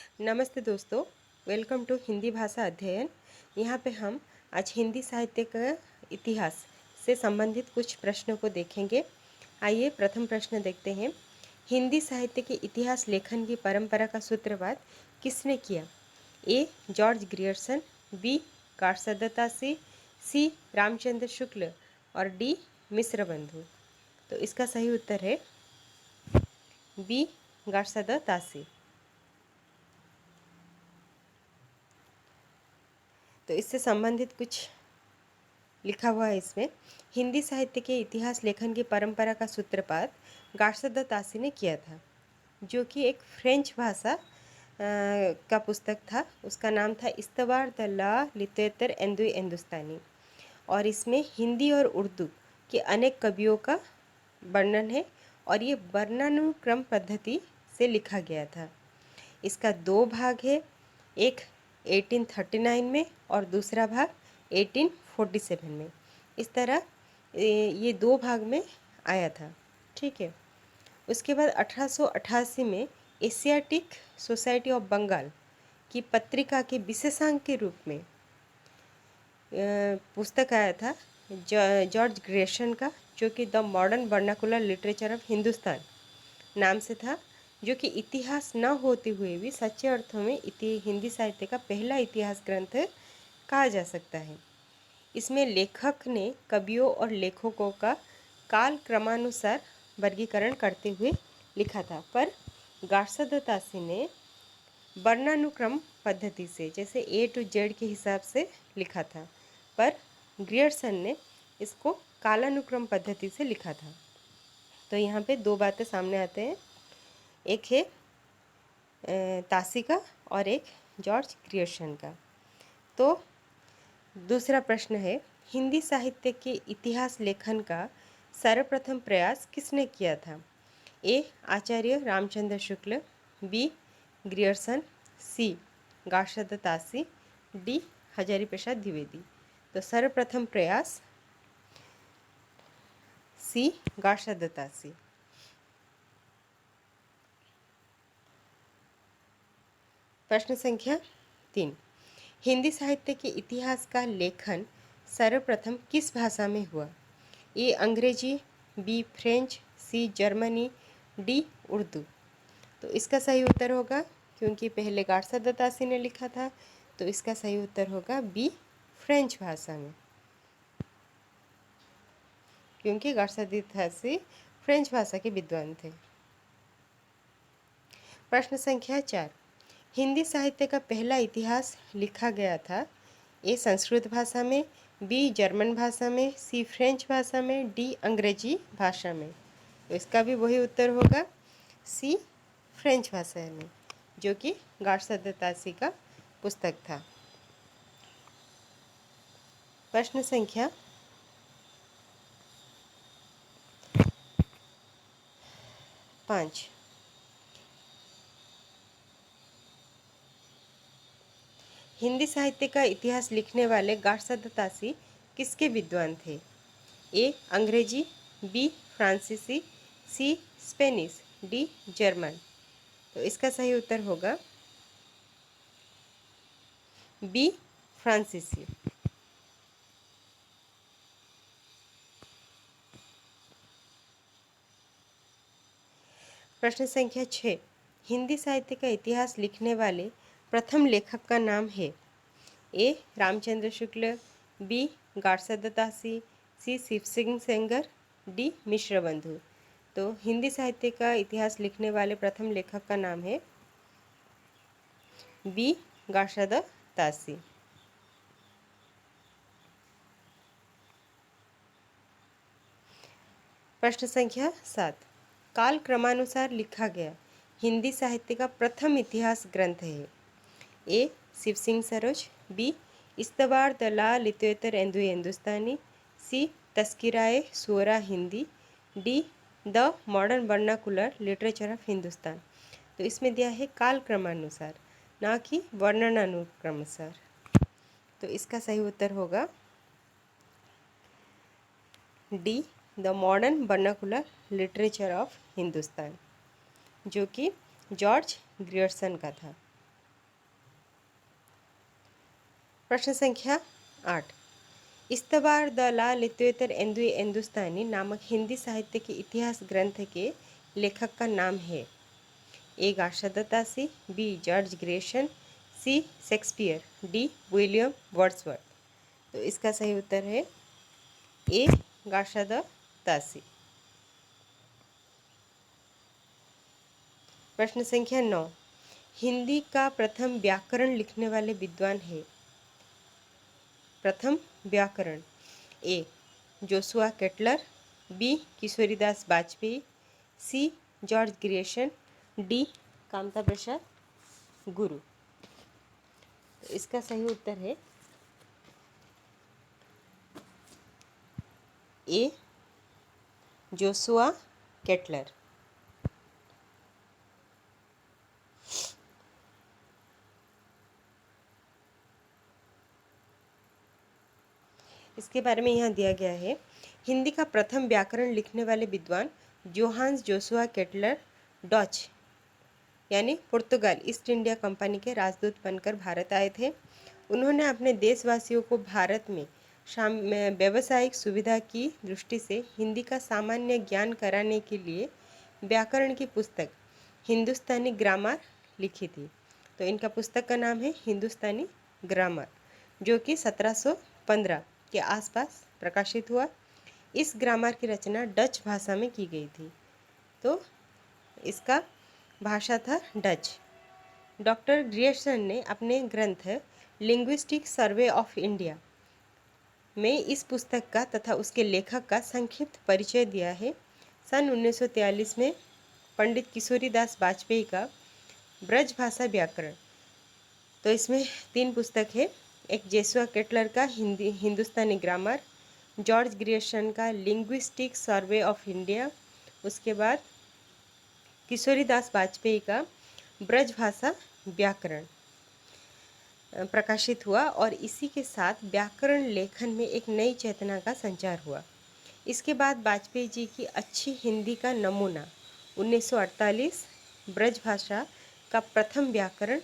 नमस्ते दोस्तों, welcome to Hindi भाषा अध्ययन। यहाँ पे हम आज हिंदी साहित्य का इतिहास से संबंधित कुछ प्रश्नों को देखेंगे। आइए प्रथम प्रश्न देखते हैं। हिंदी साहित्य के इतिहास लेखन की परंपरा का सूत्रपात किसने किया? A. George Grierson, B. Garcin de Tassy, C. Ramchandra Shukla और डी. मिश्रबंधु। तो इसका सही उत्तर है बी. गार्सदत्तासी। तो इससे संबंधित कुछ लिखा हुआ है इसमें। हिंदी साहित्य के इतिहास लेखन की परंपरा का सूत्रपात गार्सदत्तासी ने किया था, जो कि एक फ्रेंच भाषा का पुस्तक था। उसका नाम था इस्तवार द ला लिटरेचर एंदु हिंदुस्तानी, और इसमें हिंदी और उर्दू के अनेक कवियों का वर्णन है और ये वर्णानुक्रम पद्धति से लिखा गया था। इसका दो भाग है, एक 1839 में और दूसरा भाग 1847 में। इस तरह ये दो भाग में आया था। ठीक है। उसके बाद 1888 में एशियाटिक सोसाइटी ऑफ बंगाल की पत्रिका के विशेषांक के रूप में पुस्तक आया था जॉर्ज ग्रेशन का, जो कि the modern vernacular literature of Hindustan नाम से था, जो कि इतिहास न होते हुए भी सच्चे अर्थों में हिंदी साहित्य का पहला इतिहास ग्रंथ कहा जा सकता है। इसमें लेखक ने कवियों और लेखकों का काल क्रमानुसार वर्गीकरण करते हुए लिखा था, पर गार्सदत्तासी ने वर्णानुक्रम पद्धति से, जैसे ए टू जेड के हिसाब से लिखा था, पर ग्रियर्सन ने इसको कालानुक्रम पद्धति से लिखा था। तो यहाँ पे दो बातें सामने आते हैं, एक है तासी का और एक जॉर्ज ग्रियर्सन का। तो दूसरा प्रश्न है, हिंदी साहित्य के इतिहास लेखन का सर्वप्रथम प्रयास किसने किया था? ए. आचार्य रामचंद्र शुक्ल, बी. ग्रियर्सन, सी. गार्सदत्तासी, डी. हजारी प्रसाद द्विवेदी। तो सर्वप्रथम प्रयास सी. गार्सदत्तासी। प्रश्न संख्या 3, हिंदी साहित्य के इतिहास का लेखन सर्वप्रथम किस भाषा में हुआ? ए. अंग्रेजी, B. French, C. Germany, D. Urdu. तो इसका सही उत्तर होगा, क्योंकि पहले गार्सदत्तासी ने लिखा था, तो इसका सही उत्तर होगा बी. फ्रेंच भाषा में, क्योंकि गार्सदत्तासी फ्रेंच भाषा के विद्वान थे। प्रश्न संख्या 4, हिंदी साहित्य का पहला इतिहास लिखा गया था? ए. संस्कृत भाषा में, बी. जर्मन भाषा में, सी. फ्रेंच भाषा में, डी. अंग्रेजी भाषा में। तो इसका भी वही उत्तर होगा, सी. फ्रेंच भाषा में, जो कि गार्सदत्तासी का पुस्तक था। प्रश्न संख्या 5, हिंदी साहित्य का इतिहास लिखने वाले गार्सदत्तासी किसके विद्वान थे? ए. अंग्रेजी, बी. फ्रांसीसी, सी. Spanish, D. जर्मन। तो इसका सही उत्तर होगा बी. फ्रांसीसी। प्रश्न संख्या 6, हिंदी साहित्य का इतिहास लिखने वाले प्रथम लेखक का नाम है? ए. रामचंद्र शुक्ल, बी. गार्सदत्तासी, सी. शिव सिंह सेंगर, डी. मिश्रबंधु। तो हिंदी साहित्य का इतिहास लिखने वाले प्रथम लेखक का नाम है बी. गार्सदत्तासी। प्रश्न संख्या 7, काल क्रमानुसार लिखा गया हिंदी साहित्य का प्रथम इतिहास ग्रंथ है? ए. शिव सिंह सरोज, बी. इस्तवार द ला लिटरेचर एंदु हिंदुस्तानी, C. Tazkira Shoara Hindi, D. The modern vernacular literature of Hindustan. तो इसमें दिया है काल क्रमानुसार, ना कि वर्णनानुक्रमानुसार। तो इसका सही उत्तर होगा D. The modern vernacular literature of Hindustan, जो कि जॉर्ज ग्रियर्सन का था। प्रश्न संख्या 8। इस्तबार द ला लित्वेतर एंदुई हिंदुस्तानी नामक हिंदी साहित्य के इतिहास ग्रंथ के लेखक का नाम है। ए गार्शदत्तासी, बी जॉर्ज ग्रेशन, सी शेक्सपियर, डी विलियम वर्ड्सवर्थ। तो इसका सही उत्तर है ए गार्शदत्तासी। प्रश्न संख्या 9। हिंदी का प्रथम व्याकरण लिखने वाले विद्वान है। प्रथम व्याकरण, A Joshua Ketelaar, B Kishoridas Vajpayee, C George Grierson, D Kamta Prasad Guru. तो इसका सही उत्तर है ए जोसुआ केटलर। इसके बारे में यहाँ दिया गया है, हिंदी का प्रथम व्याकरण लिखने वाले विद्वान जोहान्स जोसुआ केटलर डच यानी पुर्तगाल ईस्ट इंडिया कंपनी के राजदूत बनकर भारत आए थे। उन्होंने अपने देशवासियों को भारत में व्यावसायिक सुविधा की दृष्टि से हिंदी का सामान्य ज्ञान कराने के लिए व्याकरण की पुस्तक हिंदुस्तानी ग्रामर लिखी थी। तो इनका पुस्तक का नाम है हिंदुस्तानी ग्रामर, जो कि 1715 के आसपास प्रकाशित हुआ। इस ग्रामर की रचना डच भाषा में की गई थी। तो इसका भाषा था डच। डॉक्टर ग्रियर्सन ने अपने ग्रंथ लिंग्विस्टिक सर्वे ऑफ इंडिया में इस पुस्तक का तथा उसके लेखक का संक्षिप्त परिचय दिया है। सन 1943 में पंडित किशोरीदास वाजपेयी का ब्रज भाषा व्याकरण, तो इसमें 3 पुस्तक है। एक जोसुआ केटलर का हिंदुस्तानी ग्रामर, जॉर्ज ग्रियर्सन का लिंग्विस्टिक सर्वे ऑफ इंडिया, उसके बाद किशोरीदास वाजपेयी का ब्रज भाषा व्याकरण प्रकाशित हुआ और इसी के साथ व्याकरण लेखन में एक नई चेतना का संचार हुआ। इसके बाद वाजपेयी जी की अच्छी हिंदी का नमूना 1948 ब्रज भाषा का प्रथम व्याकरण,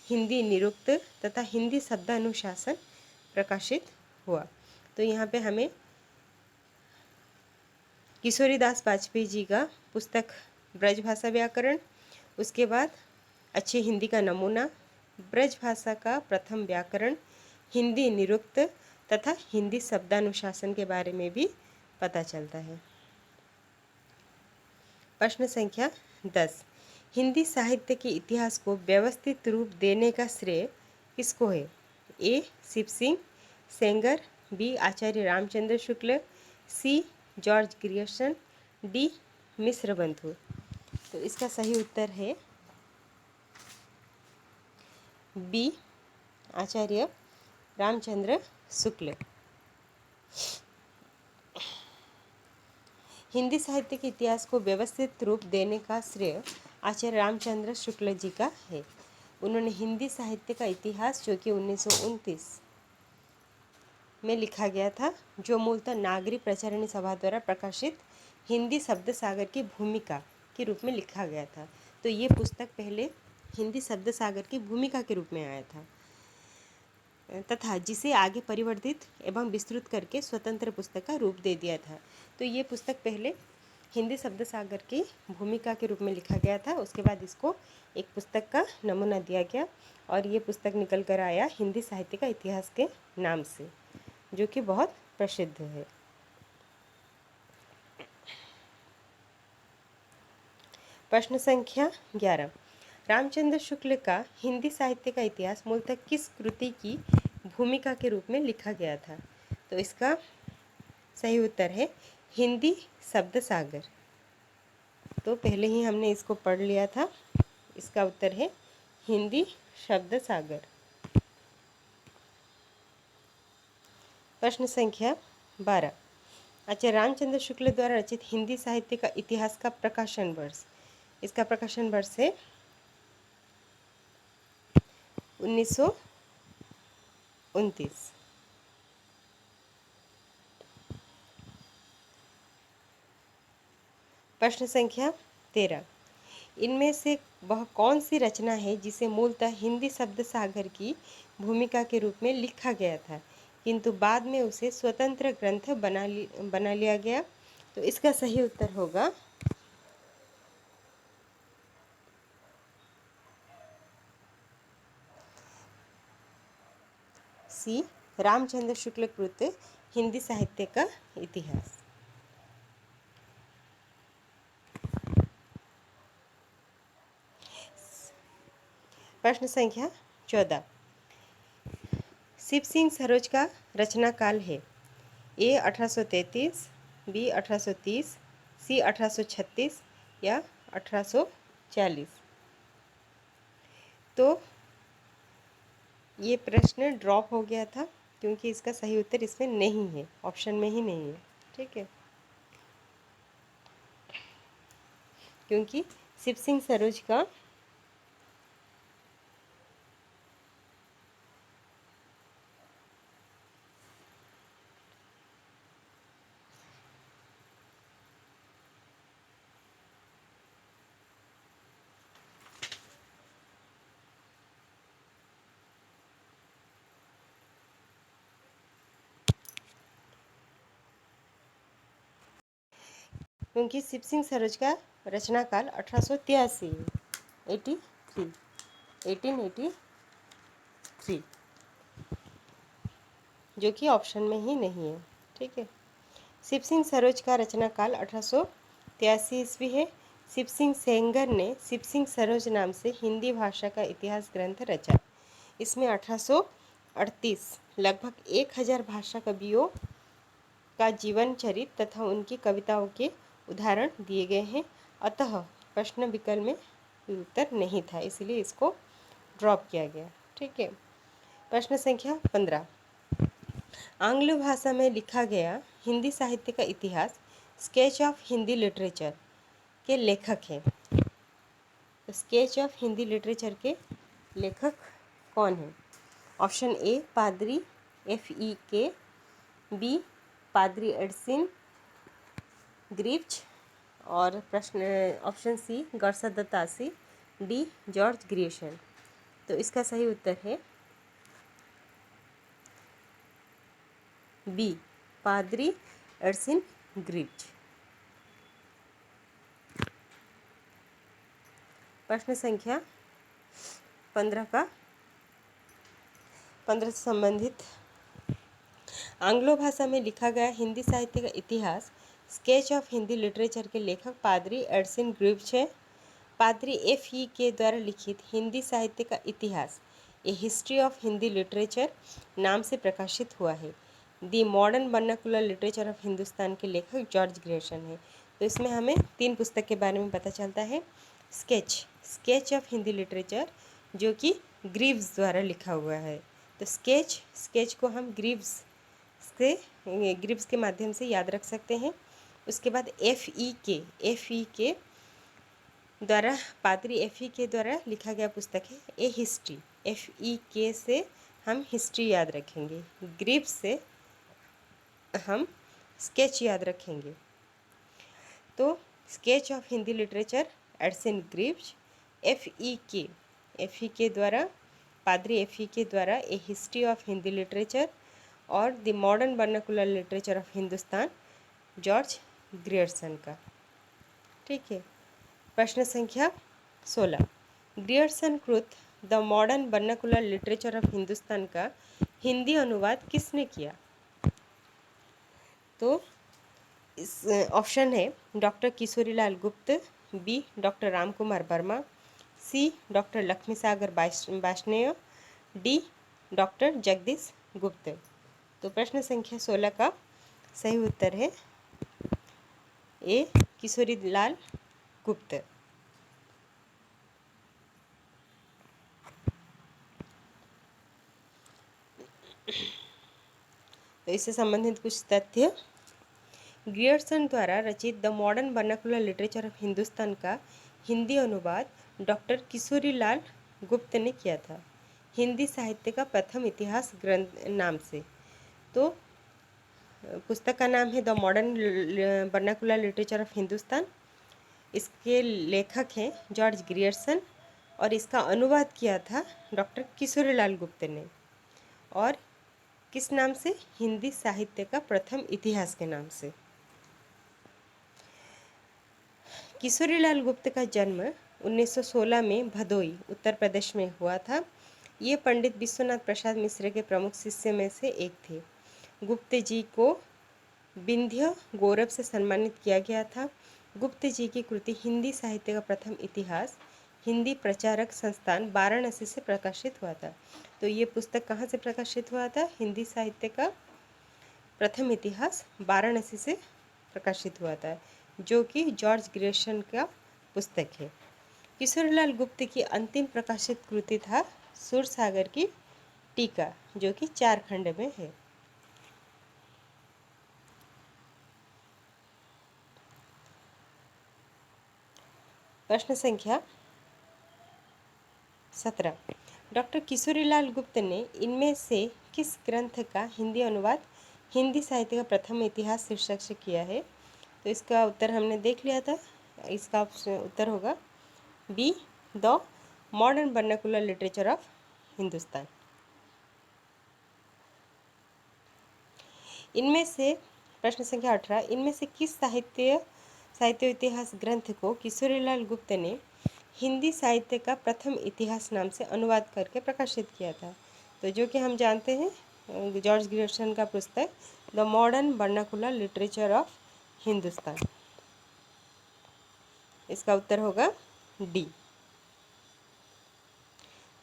हिंदी निरुक्त तथा हिंदी शब्दानुशासन प्रकाशित हुआ। तो यहाँ पे हमें किशोरीदास वाजपेयी जी का पुस्तक ब्रज भाषा व्याकरण, उसके बाद अच्छी हिंदी का नमूना, ब्रज भाषा का प्रथम व्याकरण, हिंदी निरुक्त तथा हिंदी शब्दानुशासन के बारे में भी पता चलता है। प्रश्न संख्या 10। हिंदी साहित्य के इतिहास को व्यवस्थित रूप देने का श्रेय किसको है? A Shiv Singh Sengar, B Acharya Ramchandra Shukla, C George Grierson, D मिश्र बंधु। तो इसका सही उत्तर है बी आचार्य रामचंद्र शुक्ल। हिंदी साहित्य के इतिहास को व्यवस्थित रूप देने का श्रेय आचार्य रामचंद्र शुक्ल जी का है। उन्होंने हिंदी साहित्य का इतिहास, जो कि 1929 में लिखा गया था, जो मूलतः नागरी प्रचारिणी सभा द्वारा प्रकाशित हिंदी शब्द सागर की भूमिका के रूप में लिखा गया था। तो ये पुस्तक पहले हिंदी शब्द सागर की भूमिका के रूप में आया था तथा जिसे आगे परिवर्धित एवं विस्तृत करके स्वतंत्र पुस्तक का रूप दे दिया था। तो ये पुस्तक पहले हिंदी शब्द सागर की भूमिका के रूप में लिखा गया था, उसके बाद इसको एक पुस्तक का नमूना दिया गया और ये पुस्तक निकल कर आया हिंदी साहित्य का इतिहास के नाम से, जो कि बहुत प्रसिद्ध है। प्रश्न संख्या 11। रामचंद्र शुक्ल का हिंदी साहित्य का इतिहास मूलतः किस कृति की भूमिका के रूप में लिखा गया था? तो इसका सही उत्तर है हिंदी शब्द सागर। तो पहले ही हमने इसको पढ़ लिया था। इसका उत्तर है हिंदी शब्द सागर। प्रश्न संख्या 12। आचार्य रामचंद्र शुक्ल द्वारा रचित हिंदी साहित्य का इतिहास का प्रकाशन वर्ष, इसका प्रकाशन वर्ष है 1929। प्रश्न संख्या 13। इनमें से वह कौन सी रचना है जिसे मूलतः हिंदी शब्द सागर की भूमिका के रूप में लिखा गया था, किंतु बाद में उसे स्वतंत्र ग्रंथ बना लिया गया? तो इसका सही उत्तर होगा सी, रामचंद्र शुक्ल कृत हिंदी साहित्य का इतिहास। प्रश्न संख्या 14। शिव सिंह सरोज का रचना काल है? ए 1833, बी 1830, सी 1836 या 1840? तो ये प्रश्न ड्रॉप हो गया था क्योंकि इसका सही उत्तर इसमें नहीं है, ऑप्शन में ही नहीं है। ठीक है, क्योंकि शिव सिंह सरोज का क्योंकि शिव सिंह सरोज का रचना काल 1883 है, 1883, जो कि ऑप्शन में ही नहीं है। ठीक है, शिव सिंह सरोज का रचना काल 1883 ईस्वी है। शिव सिंह सेंगर ने शिव सिंह सरोज नाम से हिंदी भाषा का इतिहास ग्रंथ रचा। इसमें 1838 लगभग 1000 भाषा कवियों का जीवन चरित्र तथा उनकी कविताओं के उदाहरण दिए गए हैं। अतः प्रश्न विकल्प में उत्तर नहीं था, इसलिए इसको ड्रॉप किया गया। ठीक है, प्रश्न संख्या 15। आंग्ल भाषा में लिखा गया हिंदी साहित्य का इतिहास स्केच ऑफ हिंदी लिटरेचर के लेखक हैं। तो स्केच ऑफ हिंदी लिटरेचर के लेखक कौन हैं? ऑप्शन ए पादरी FEK, बी पादरी एडसिन ग्रिप्च, और प्रश्न option C Garcin de Tassy, D George Grierson. तो इसका सही उत्तर है बी पादरी एडसिन ग्रिप्च। प्रश्न संख्या 15 से संबंधित आंग्लो भाषा में लिखा गया हिंदी साहित्य का इतिहास स्केच ऑफ हिंदी लिटरेचर के लेखक पादरी एडसिन ग्रिप्च है। पादरी FEK द्वारा लिखित हिंदी साहित्य का इतिहास ए हिस्ट्री ऑफ हिंदी लिटरेचर नाम से प्रकाशित हुआ है। दी modern vernacular literature of Hindustan के लेखक जॉर्ज ग्रियर्सन है। तो इसमें हमें 3 पुस्तक के बारे में पता चलता है। स्केच ऑफ हिंदी लिटरेचर जो कि ग्रीव्स द्वारा लिखा हुआ है। तो स्केच को हम ग्रीव्स के माध्यम से याद रख सकते हैं। उसके बाद FEK द्वारा पादरी FEK द्वारा लिखा गया पुस्तक है ए हिस्ट्री। FEK से हम हिस्ट्री याद रखेंगे, ग्रीव्स से हम स्केच याद रखेंगे। तो sketch of Hindi literature Edwin Greaves, FEK द्वारा पादरी FEK द्वारा a history of Hindi literature, और the modern vernacular literature of Hindustan George Grierson का। ठीक है, प्रश्न संख्या 16। ग्रियर्सन कृत the modern vernacular literature of Hindustan का हिंदी अनुवाद किसने किया? तो इस ऑप्शन है डॉक्टर किशोरीलाल गुप्त, बी डॉक्टर राम कुमार वर्मा, सी डॉक्टर लक्ष्मी सागर वार्ष्णेय, डी डॉक्टर जगदीश गुप्त। तो प्रश्न संख्या 16 का सही उत्तर है ए किशोरीलाल गुप्त। तो इससे संबंधित कुछ तथ्य। ग्रियर्सन द्वारा रचित the modern vernacular literature of Hindustan का हिंदी अनुवाद डॉक्टर किशोरीलाल गुप्त ने किया था, हिंदी साहित्य का प्रथम इतिहास ग्रंथ नाम से। तो पुस्तक का नाम है the modern vernacular literature of Hindustan. इसके लेखक हैं जॉर्ज ग्रियर्सन, और इसका अनुवाद किया था डॉक्टर किशोरीलाल गुप्त ने। और किस नाम से? हिंदी साहित्य का प्रथम इतिहास के नाम से। किशोरीलाल गुप्त का जन्म 1916 में भदोई, उत्तर प्रदेश में हुआ था। ये पंडित विश्वनाथ प्रसाद मिश्र के प्रमुख शिष्य में से एक थे। गुप्त जी को विंध्य गौरव से सम्मानित किया गया था। गुप्त जी की कृति हिंदी साहित्य का प्रथम इतिहास हिंदी प्रचारक संस्थान वाराणसी से प्रकाशित हुआ था। तो ये पुस्तक कहाँ से प्रकाशित हुआ था? हिंदी साहित्य का प्रथम इतिहास वाराणसी से प्रकाशित हुआ था, जो कि जॉर्ज ग्रेशन का पुस्तक है। किशोरीलाल गुप्त की अंतिम प्रकाशित कृति था सूरसागर की टीका, जो कि 4 खंड में है। प्रश्न संख्या 17। डॉक्टर किशोरीलाल गुप्त ने इनमें से किस ग्रंथ का हिंदी अनुवाद हिंदी साहित्य का प्रथम इतिहास शीर्षक से किया है? तो इसका उत्तर हमने देख लिया था। इसका उत्तर होगा B, the modern vernacular literature of Hindustan. इनमें से प्रश्न संख्या 18, इनमें से किस साहित्य इतिहास ग्रंथ को किशोरीलाल गुप्त ने हिंदी साहित्य का प्रथम इतिहास नाम से अनुवाद करके प्रकाशित किया था? तो जो कि हम जानते हैं जॉर्ज ग्रेशन का पुस्तक the modern vernacular literature of Hindustan. इसका उत्तर होगा डी।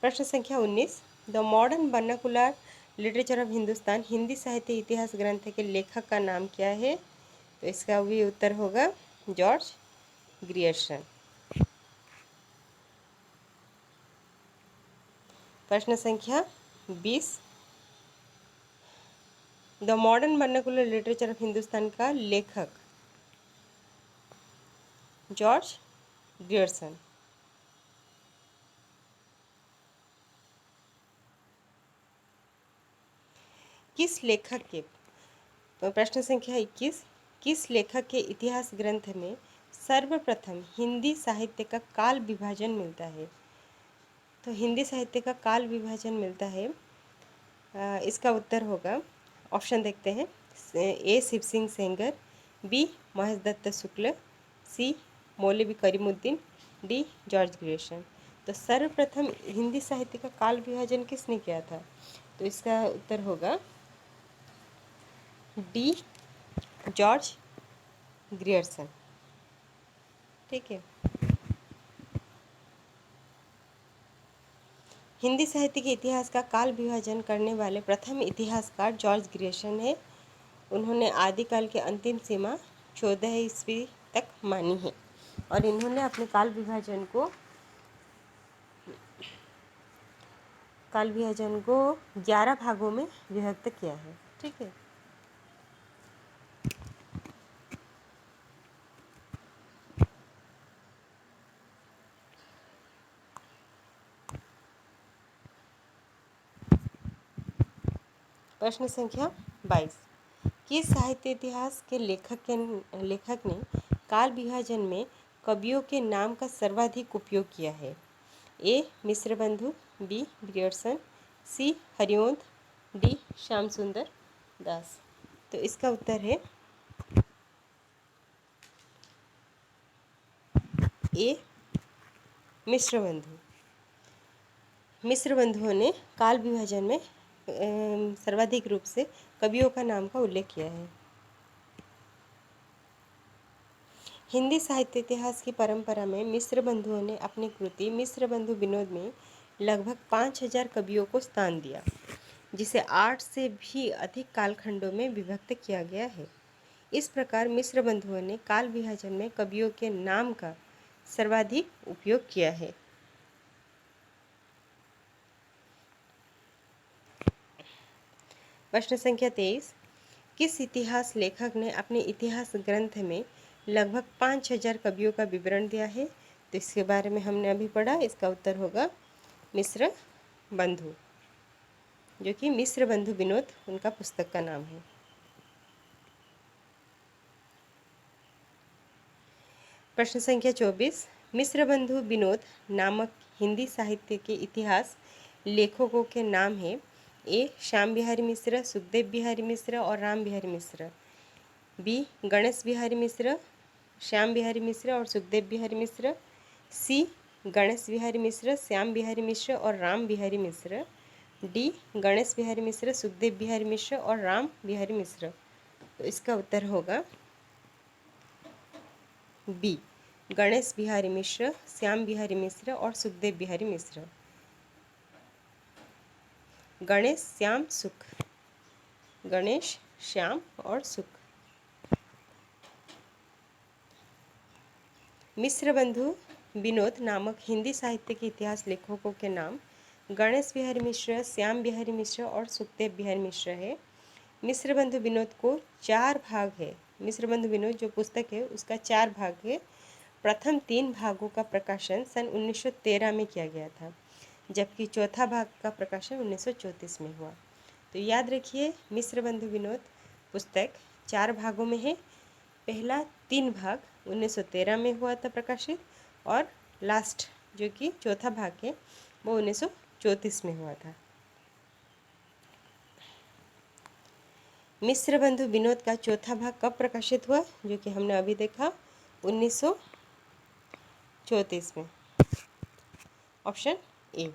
प्रश्न संख्या 19, the modern vernacular literature of Hindustan Hindi साहित्य इतिहास ग्रंथ के लेखक का नाम क्या है? तो इसका भी उत्तर होगा जॉर्ज ग्रियर्सन। प्रश्न संख्या 20, the modern vernacular literature of Hindustan का लेखक जॉर्ज ग्रियर्सन। किस लेखक के तो प्रश्न संख्या 21, किस लेखक के इतिहास ग्रंथ में सर्वप्रथम हिंदी साहित्य का काल विभाजन मिलता है? तो हिंदी साहित्य का काल विभाजन मिलता है, इसका उत्तर होगा, ऑप्शन देखते हैं, ए शिव सिंह सेंगर, बी महेश दत्त शुक्ल, सी मौलवी करीमुद्दीन, डी जॉर्ज ग्रेशन। तो सर्वप्रथम हिंदी साहित्य का काल विभाजन किसने किया था? तो इसका उत्तर होगा डी जॉर्ज ग्रियर्सन। ठीक है। हिंदी साहित्य के इतिहास का काल विभाजन करने वाले प्रथम इतिहासकार जॉर्ज ग्रेशन है। उन्होंने आदिकाल की अंतिम सीमा 14 ईस्वी तक मानी है और इन्होंने अपने काल विभाजन को 11 भागों में विभक्त किया है। ठीक है। प्रश्न संख्या 22, किस साहित्य इतिहास के लेखक ने काल विभाजन में कवियों के नाम का सर्वाधिक उपयोग किया है? ए मिश्र बंधु, बी ग्रियर्सन, सी हरिवंश, डी श्याम सुंदर दास। तो इसका उत्तर है ए मिश्र बंधु। मिश्र बंधुओं ने काल विभाजन में सर्वाधिक रूप से कवियों का नाम का उल्लेख किया है। हिंदी साहित्य इतिहास की परंपरा में मिश्र बंधुओं ने अपनी कृति मिश्र बंधु विनोद में लगभग 5000 कवियों को स्थान दिया, जिसे 8 से भी अधिक कालखंडों में विभक्त किया गया है। इस प्रकार मिश्र बंधुओं ने काल विभाजन में कवियों के नाम का सर्वाधिक उपयोग किया है। प्रश्न संख्या 23, किस इतिहास लेखक ने अपने इतिहास ग्रंथ में लगभग 5000 कवियों का विवरण दिया है? तो इसके बारे में हमने अभी पढ़ा। इसका उत्तर होगा मिश्र बंधु, जो कि मिश्र बंधु विनोद उनका पुस्तक का नाम है। प्रश्न संख्या 24, मिश्र बंधु विनोद नामक हिंदी साहित्य के इतिहास लेखकों के नाम हैं। ए श्याम बिहारी मिश्र, सुखदेव बिहारी मिश्र और राम बिहारी मिश्र। बी गणेश बिहारी मिश्र, श्याम बिहारी मिश्र और सुखदेव बिहारी मिश्र। सी गणेश बिहारी मिश्र, श्याम बिहारी मिश्र और राम बिहारी मिश्र। डी गणेश बिहारी मिश्र, सुखदेव बिहारी मिश्र और राम बिहारी मिश्र। तो इसका उत्तर होगा बी गणेश बिहारी मिश्र, श्याम बिहारी मिश्र और सुखदेव बिहारी मिश्र। गणेश, श्याम, सुख। गणेश, श्याम और सुख। मिश्र बंधु विनोद नामक हिंदी साहित्य के इतिहास लेखकों के नाम गणेश बिहारी मिश्र, श्याम बिहारी मिश्र और सुखदेव बिहारी मिश्र है। मिश्र बंधु विनोद को 4 भाग है। मिश्र बंधु विनोद जो पुस्तक है उसका 4 भाग है। प्रथम 3 भागों का प्रकाशन सन 1913 में किया गया था, जबकि चौथा भाग का प्रकाशन 1934 में हुआ। तो याद रखिए, मिश्र बंधु विनोद पुस्तक 4 भागों में है। पहला 3 भाग 1913 में हुआ था प्रकाशित, और लास्ट जो कि चौथा भाग है वो 1934 में हुआ था। मिश्र बंधु विनोद का चौथा भाग कब प्रकाशित हुआ, जो कि हमने अभी देखा 1934 में। Option A.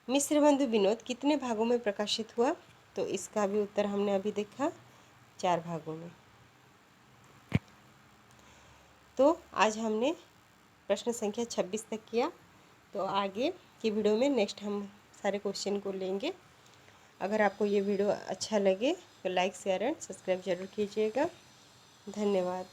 मिश्र बंधु विनोद कितने भागों में प्रकाशित हुआ, तो इसका भी उत्तर हमने अभी देखा 4 भागों में। तो आज हमने प्रश्न संख्या 26 तक किया। तो आगे की वीडियो में नेक्स्ट हम सारे क्वेश्चन को लेंगे। अगर आपको ये वीडियो अच्छा लगे तो लाइक, शेयर एंड सब्सक्राइब जरूर कीजिएगा। धन्यवाद।